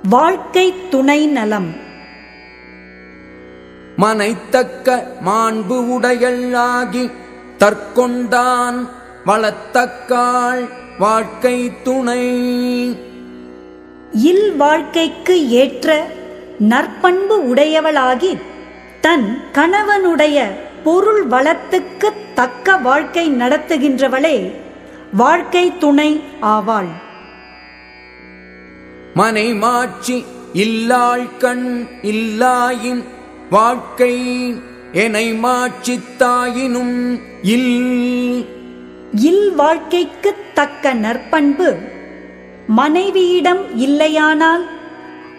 வாழ்க்கை துணை நலம். மனைத்தக்க மாண்பு உடையளாகி தற்கொண்டான் வளத்தக்காள் வாழ்க்கை துணை. இல் வாழ்க்கைக்கு ஏற்ற நற்பண்பு உடையவளாகி தன் கணவனுடைய பொருள் வளத்துக்கு தக்க வாழ்க்கை நடத்துகின்றவளே வாழ்க்கை துணை ஆவாள். மனை மாட்சி இல்லாள் கண் இல்லாயின் வாழ்க்கை எனை மாட்சித்தாயினும் இல் வாழ்க்கைக்கு தக்க நற்பண்பு மனைவியிடம் இல்லையானால்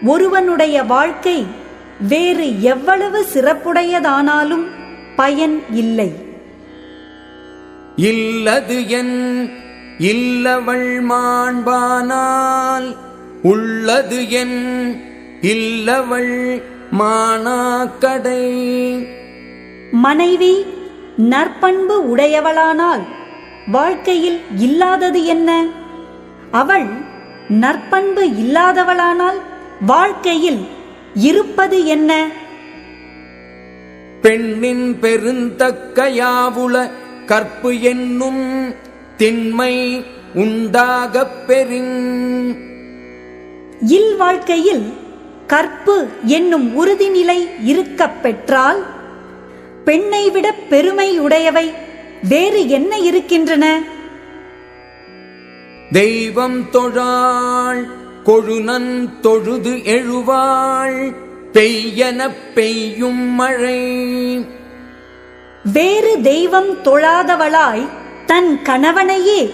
ஒருவனுடைய வாழ்க்கை வேறு எவ்வளவு சிறப்புடையதானாலும் பயன் இல்லை. இல்லது என் இல்லவள் மாண்பானால் உள்ளது என் இல்லவள் மானாக்கடை. மனைவி நற்பண்பு உடையவளானால் வாழ்க்கையில் இல்லாதது என்ன? அவள் நற்பண்பு இல்லாதவளானால் வாழ்க்கையில் இருப்பது என்ன? பெண்ணின் பெருந்தக்கையாவுள கற்பு என்னும் திண்மை உண்டாகப் பெறின். இல் வாழ்க்கையில் கற்பு என்னும் உறுதிநிலை இருக்கப் பெற்றால் பெண்ணை விட பெருமை உடையவை வேறு என்ன இருக்கின்றன? தெய்வம் தொழாள் கொழுநன் தொழுது எழுவாள் பெய்யன பெய்யும் மழை. வேறு தெய்வம் தொழாதவளாய் தன் கணவனையே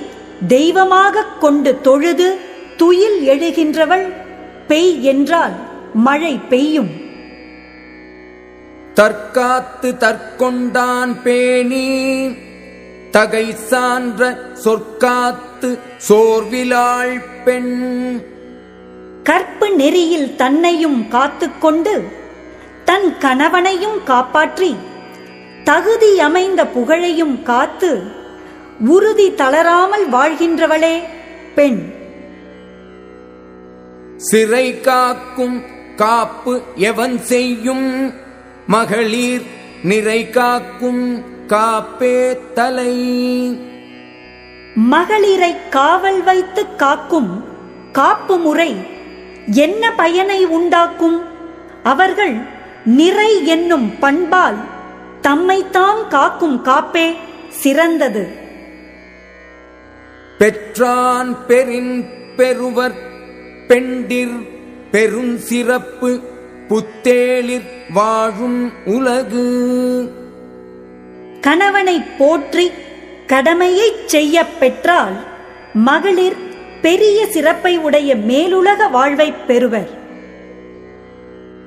தெய்வமாகக் கொண்டு தொழுது துயில் எழுகின்றவள் பெய் என்றால் மழை பெய்யும். தற்காத்து தற்கொண்டான் பேணி தகை சான்ற சொற்காத்து சோர்விலாள் பெண். கற்பு நெறியில் தன்னையும் காத்துக்கொண்டு தன் கணவனையும் காப்பாற்றி தகுதி அமைந்த புகழையும் காத்து உறுதி தளராமல் வாழ்கின்றவளே பெண். சிறை காக்கும் காப்பு எவன் செய்யும் மகளிர் நிறை காக்கும் காப்பே தலை. மகளிரை காவல் வைத்து காக்கும் காப்பு முறை என்ன பயனை உண்டாக்கும்? அவர்கள் நிறை என்னும் பண்பால் தம்மைத்தாம் காக்கும் காப்பே சிறந்தது. பெற்றான் பெரின் பெறுவர் பெண்டிர் பெருஞ்சிறப்பு புத்தேளிர் வாழும் உலகு. கணவனை போற்றி கடமையை செய்ய பெற்றால் மகளிர் பெரிய சிறப்பை உடைய மேலுலக வாழ்வை பெறுவர்.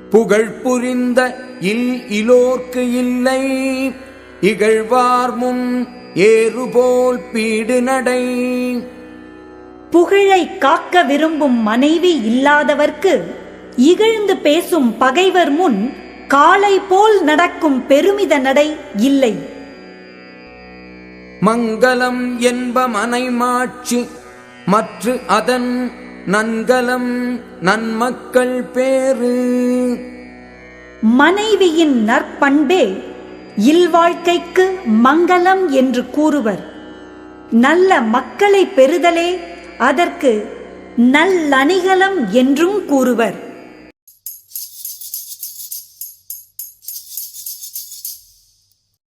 புகழ் புரிந்த இலோர்க்கு இல்லை இகழ்வார் முன் ஏறுபோல் பீடு நடை. புகழை காக்க விரும்பும் மனைவி இல்லாதவர்க்கு இகழ்ந்து பேசும் பகைவர் முன் காளை போல் நடக்கும் பெருமித நடை இல்லை. மங்களம் என்ப மனை மாட்சி மற்ற அதன் நன்கலம் நன்மக்கள் பேறு. மனைவியின் நற்பண்பே இல்வாழ்க்கைக்கு மங்களம் என்று கூறுவர். நல்ல மக்களை பெறுதலே அதற்கு நல்லணிகலம் என்றும் கூறுவர்.